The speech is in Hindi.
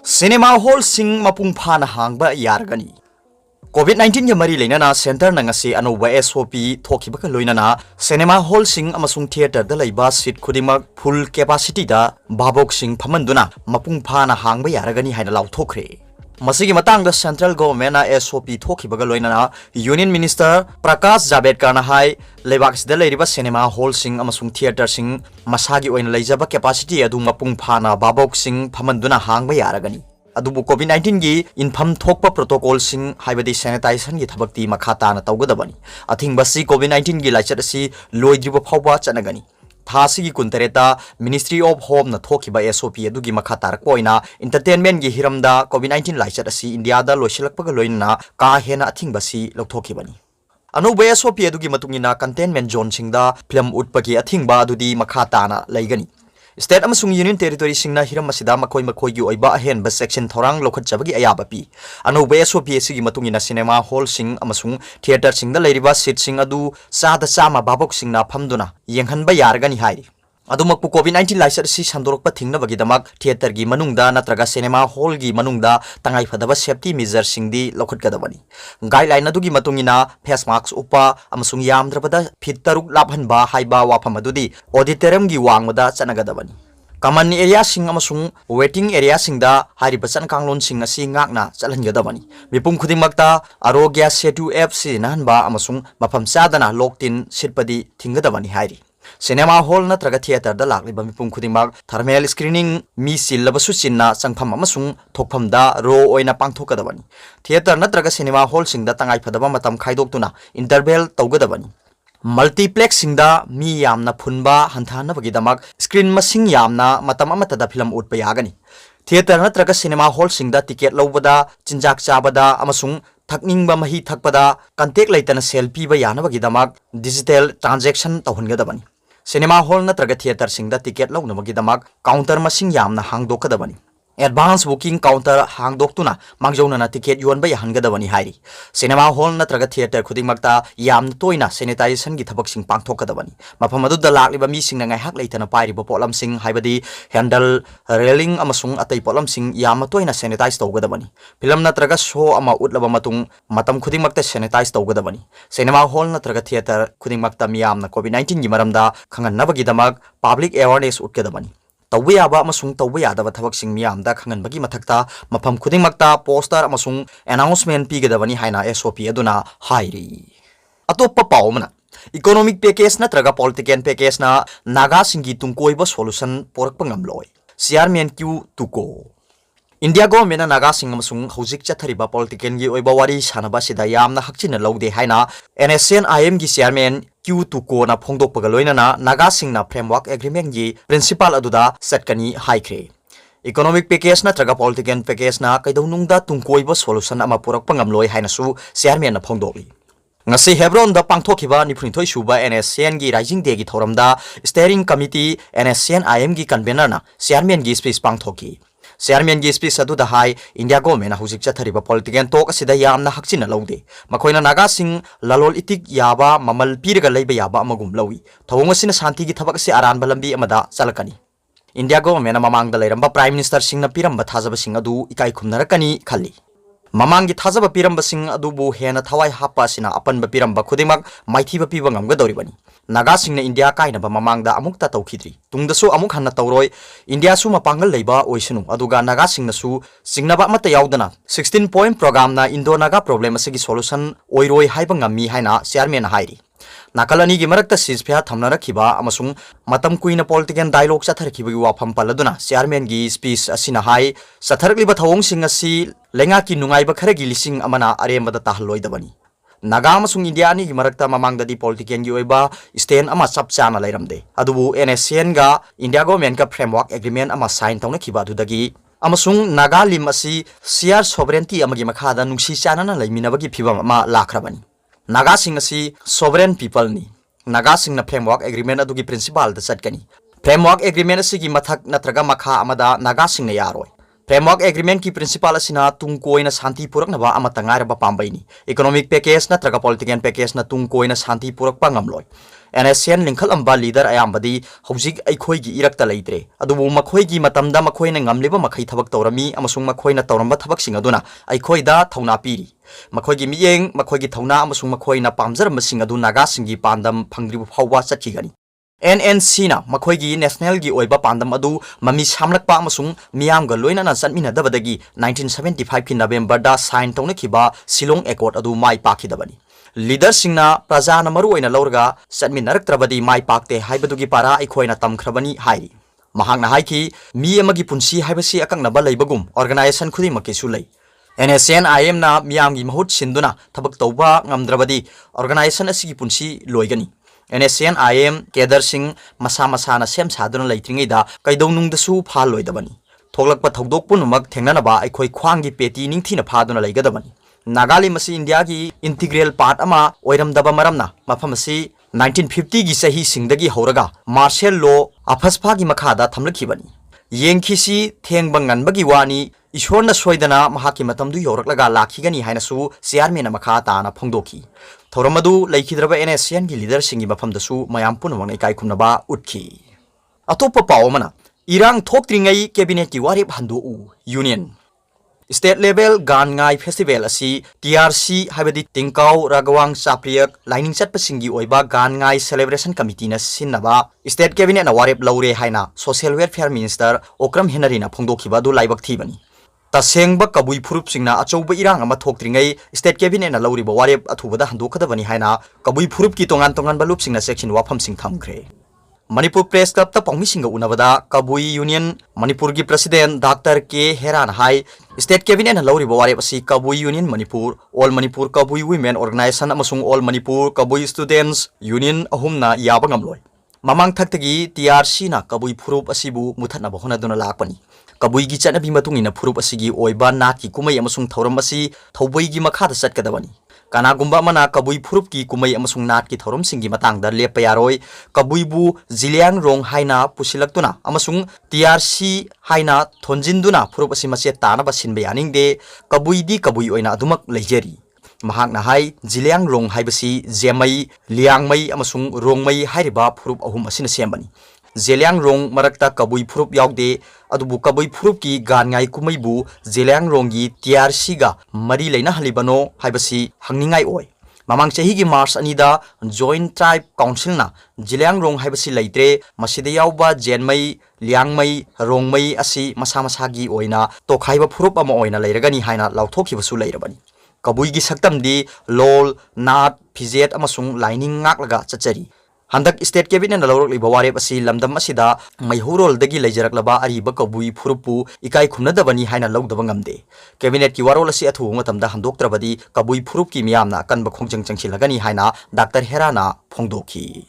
सिनेमा हॉल सिंग मपुंग फाना हांगबा यारगनी कोविड-19 के मरी लेना सेंटर नंगसे अनोबा एसओपी थोखिबका लोइनाना सिनेमा हॉल सिंग अमसुंग थिएटर द लैबा सीट खुदिमक फुल कैपेसिटी दा बाबोक सिंग फमंदुना मपुंग फाना हांगबा यारगनी हाइना लाउथोखरे मसिगी मतंग द सेंट्रल गवर्नमेंट एसओपी थोखिबगा लोइनाना यूनियन मिनिस्टर प्रकाश जावड़ेकर ना हाई लेबाक्सदा लैरिबा सिनेमा हॉल सिंग अमसुंग थिएटर सिंग मसागी ओइन लैजबा कैपेसिटी अदु मपुंग फाना बाबोक सिंग फमंदुना हांगबा यारगनी अदुबु कोविड-19 की इनफम थोकपा प्रोटोकॉल सिंग हाइबदी सैनिटाइजेशन की थबक्ति मखाताना तौगदबनी अथिंगबसी कोविड-19 की लाइचर असि लोइद्रिबा फावबा चनगनी थासी की कुंतरेता मिनिस्ट्री ऑफ होम न थोखिबा एसओपी अदुगी मखातारक पोइना एंटरटेनमेंट की हिरमदा कोविड-19 लाइचर असि इंडिया दा लोइसलकपगा लोइना का हेना अथिंगबसी लौथोखिबनी अनोबा एसओपी अदुगी मतुंगिना कंटेनमेंट जोन सिंगदा फिल्म उटपगी अथिंगबा अदुदी मखाताना लैगनी स्टेट अमसुंग यूनियन टेरिटोरी सिंगना हिरम मसिदा मखोय मखोय की ओइबा अहेन बस सेक्शन थौरांग लोखटजबगी अयाबा पी अनोबा एसओपी सिगी मतुंगिना सिनेमा हॉल सिंग अमसुंग थिएटर सिंगदा लैरिबा सीट सिंग अदु सादा चामा बाबोक सिंगना फमदुना येंहनबा यारगनी हाइरी अदुमकपु कोविड-19 लाइसर सि संदोरकपा थिंगनबगीदमक थिएटर की मनुंगदा नत्रगा सिनेमा हॉल की मनुंगदा तंगाई फदबा सेफ्टी मेजर सिंगदी लौखटगदबनी गाइडलाइन अदुगी मतुंगिना फेस मास्क उपा अमसुंग यामद्रबदा फिट तरुक लाभनबा हाइबा वाफम अदुदी ऑडिटोरियम की वांगमदा चनगदबनी कमन एरिया सिंग अमसुंग वेटिंग एरिया सिंगदा हारिबा चनकांगलोन सिंग असि ngakna चलहनगदबनी मिपुम खुदिमक्ता आरोग्य सेतु एप सिनाहनबा अमसुंग मफम चादना लॉकइन सिटपदी थिंगदबनी हाइरी सिनेमा हॉल नत्रगा थिएटर दा लाक्लिबा मिपुम खुदिमक थर्मल स्क्रीनिंग मी सिल्लबसु चिन्ना चंगफम अमसुंग थोकफमदा रो ओइना पांगथोकदबनी थिएटर नत्रगा सिनेमा हॉल सिंगदा तंगाई फदबा मतम खाइदोक्तुना इंटरवल तौगदबनी मल्टीप्लेक्स सिंगदा मी यामना फुनबा हंथानबगीदमक स्क्रीन मसिंग यामना मतम अमतदा फिल्म उटपा यागनी थिएटर नत्रगा सिनेमा हॉल सिंगदा टिकेट लौबदा चिंजाक चाबदा अमसुंग थकनिंगबा मही थकपदा कंटेक्ट लैतना सेल पीबा यानबगीदमक डिजिटल ट्रांजैक्शन तौहनगदबनी सिनेमा हॉल नत्रगा थिएटर सिंगदा टिकेट लौनबगीदमक काउंटर मसिंग यामना हांगदोकदबनी एडवांस बुकिंग काउंटर हांगदोक्तुना मांगजौना टिकेट योनबा याहनगदबनी हाइरी सिनेमा हॉल नत्रगा थिएटर खुदिमक्ता यामना तोइना सैनिटाइजेशन की थबकसिंग पांगथोकदबनी मफम अदुदा लाक्लिबा मिसिंगना गायहाक लैतना पाइरिबा पोलमसिंग हाइबदी हैंडल रेलिंग अमसुंग अतै पोलमसिंग यामना तोइना सैनिटाइज तौगदबनी फिल्म नत्रगा शो अमा उटलबा मतुंग मतम खुदिमक्ता सैनिटाइज तौगदबनी सिनेमा हॉल नत्रगा थिएटर खुदिमक्ता मियामना कोविड-19 की मरमदा खंगनबगीदमक पब्लिक अवेयरनेस उटगदबनी तौबा याबा अमसुंग तौबा यादबा थबकसिंग मियामदा खंगनबगी मथक्ता मफम खुदिमक्ता पोस्टर अमसुंग अनाउंसमेंट पीगदबनी हाइना एसओपी अदुना हाइरी अतोप्पा पावमना इकोनॉमिक पैकेज नत्रगा पॉलिटिकल पैकेज ना नागा सिंगी तुंकोइबा सोल्यूशन पोरकपा ngamloi chairman Q Tuccu India government Naga सिंग अमसुंग हौजिक चथरिबा पॉलिटिकल की ओइबा वारी सानबा सिदा यामना हक्चिन लौदे हाइना एनएसएनआईएम की चेयरमैन क्यू तुको ना फोंदोकपगा लोइनाना नागा सिंग ना फ्रेमवर्क एग्रीमेंट की प्रिंसिपल अदुदा सटकनी हाइख्रे इकोनॉमिक पैकेज नत्रगा पॉलिटिकल पैकेज ना कैदौनुंगदा तुंकोइबा सोल्यूशन अमा पोरकपा ngamloi हाइनासु चेयरमैन ना फोंदोकली ngasi hebron da pangthokiba niphrintoi suba NSCN gi rising day gi thoramda steering committee NSCN IM gi convener na chairman gi speech pangthoki chairman gi speech adu da hai India government hujik chathariba political talk asida yamna hakchina lawde makoina naga sing lalol itik yaba mamal pirga leiba yaba amagum lawi thawong asina shanti gi thabak ase aran balambi amada chalakani India government mamang da leiramba prime minister sing na piramba thajaba sing adu ikai khumnarakani khalli ममांगी थाजब पीरंबसिंग अदुबु हेना थवाई हापासिना अपनब पीरंब खुदिमक माइथीब पीब ngamgadoribani नागा सिंगना इंडिया काइनब ममांगदा अमुक्ता तौखिद्री तुंगदसु अमुक हन्ना तौरोय इंडिया सु मपांगल लैबा ओइसनु अदुगा नागा सिंगनासु सिंगनबा मत यावदना 16 पॉइंट प्रोग्राम ना इंडो नागा प्रॉब्लम असगी सॉल्यूशन ओइरोय हाइबा ngami हाइना चेयरमैन हाइरी नाकलनी की मरक्ता सिजफिया थमनरखिबा अमसुंग मतम कुइना पॉलिटिकल डायलॉग चथरखिबगी वाफम पलदुना चेयरमैन की स्पीच असिना हाई चथरकलिबा थवोंग सिंग असि लेंगा की नुंगाइबा खरगी लिसिंग अमना अरेमबदा ताहलोइदबनी नागा अमसुंग इंडिया नि की मरक्ता ममांगददी पॉलिटिकल की ओइबा स्टैंड अमा चप चाना लैरमदे अदुबु NSCN गा इंडिया गवर्नमेंट का फ्रेमवर्क एग्रीमेंट अमा साइन तौनखिबा अदुदगी अमसुंग नागा लिम असि सियार सोवरेंटी अमगी मखादा नुंसी चानना लैमिनबगी फिबम अमा लाखरबनी नागा सिंग असि सोवरेन पीपल नि नागा सिंग ना फ्रेमवर्क एग्रीमेंट अदुगी प्रिंसिपल द चटकनी फ्रेमवर्क एग्रीमेंट असि मथक नत्रगा मखा अमदा नागा सिंग ना यारोय फ्रेमवर्क एग्रीमेंट की प्रिंसिपल असिना तुंग कोइना शांति पुरकनबा अमतंगारबा पाम्बैनी इकोनॉमिक पैकेज नत्रगा पॉलिटिकल पैकेज ना तुंग कोइना शांति पुरकपा ngamloi NSCN लिंखलंबा लीडर अयामबदी हौजिक अखोइगी इरक्ता लेइद्रे अदुबु मखोइगी मतमदा मखोइना ngamliba makhai thabak tawrami amasung makhoina tawramba thabak sing aduna aikhoida thauna piri makhoigi miyeng makhoigi thauna amasung makhoina pamjaramba sing adu naga singi pandam phangribu phawwa chatkigani NNC na makhoigi national gi oiba pandam adu mami samlakpa amasung miyamga loina na sanmina dabadagi 1975 ki November da sign tawna khiba Silong Accord adu mai pakhidabani leader singna prajana maru oina lawrga sanminaraktrabadi mai pakte haibadugi para aikhoina tamkhrabani hairi mahakna haiki mi amagi punsi haibasi akangna ba leibagum organization khudi makisu lei NSCN IM na miyamgi mahut sinduna thabak tawba ngamdrabadi organization asigi punsi loigani NSCN IM Kedar Singh masa na sem saduna leitringai da kaidonung da su pha loidabani thoglakpa thodok punumak thengnana ba aikhoi khwangi peti ningthina phaduna leigadabani Nagali masi India ki integral part ama oiram daba maramna mafam asi 1950 gi sahi singdagi horaga martial law afaspa gi makhada thamlakhibani yengkhisi thengbang nganbagi wani ishorna soidana mahaki matamdu yoraklaga lakhigani hainasu chairman makha ta na phongdoki thoramadu leikidraba NSCN gi leader singi mafamdasu mayam punamang ikai khumnaba utkhi atopa pawmana irang thoktringai cabinet ki warip handu union State level gan ngai festival asi TRC habedi tingkau ragawang sapriyak lining chat pasingi oiba gan ngai celebration committee na sinaba state cabinet na warep laure haina social welfare minister Okram Henry na phongdokhiba du laibak thibani tasengba kabui phurup singna achouba irang ama thoktringai state cabinet na lauri ba warep athubada handokadabani haina kabui phurup ki tongan balup singna section wafam sing thamkhre Manipur Press Club ta pangmi singa unabada Kabui Union Manipur gi President Dr. K. Heran Hai State Cabinet na lauri bawari pasi Kabui Union Manipur All Manipur Kabui Women Organization amasung All Manipur Kabui Students Union ahum na yaba ngamloi mamang thaktagi TRC na Kabui phurup asibu muthatna bahona duna lakpani Kabui gi chanabi matungina phurup asigi oiba nat ki kumai amasung thoram asi thoboi gi makhada chatkadabani Kanagumba mana kabui phurup ki kumai amasung nat ki thorom singi matang da lepa yaroi kabui bu ziliang rong haina pusilaktuna amasung TRC haina thonjinduna phurup asi mase tana basin bayaning de kabui di kabui oina adumak leijeri mahak na hai ziliang rong haibasi zemai liangmai amasung rongmai hairiba phurup ahum asina sembani Zeliang rong marakta kabui phurup yaugde adubu kabui phurup ki gan ngai kumai bu Zeliang rong gi TRC ga mari leina halibano haibasi hangningai oi mamang chahi gi March anida Joint Tribe Council na Zeliang rong haibasi leitre masida yauba jenmai liangmai rongmai asi masa gi oina tokhaiba phurup ama oina leiragani haina lauthokhibasu leirabani kabui gi saktamdi lol nat phijet amasung lining ngaklaga chachari Handak State Cabinet na lawrok liba warep asi lamdam asida maihurol dagi leijaraklaba ariba kabui phurupu ikai khumnadabani haina lawdaba ngamde Cabinet ki warol asi athu matamda handoktrabadi kabui phurup ki miyamna kanba khongjang changchilagani haina Dr. Herana phongdokhi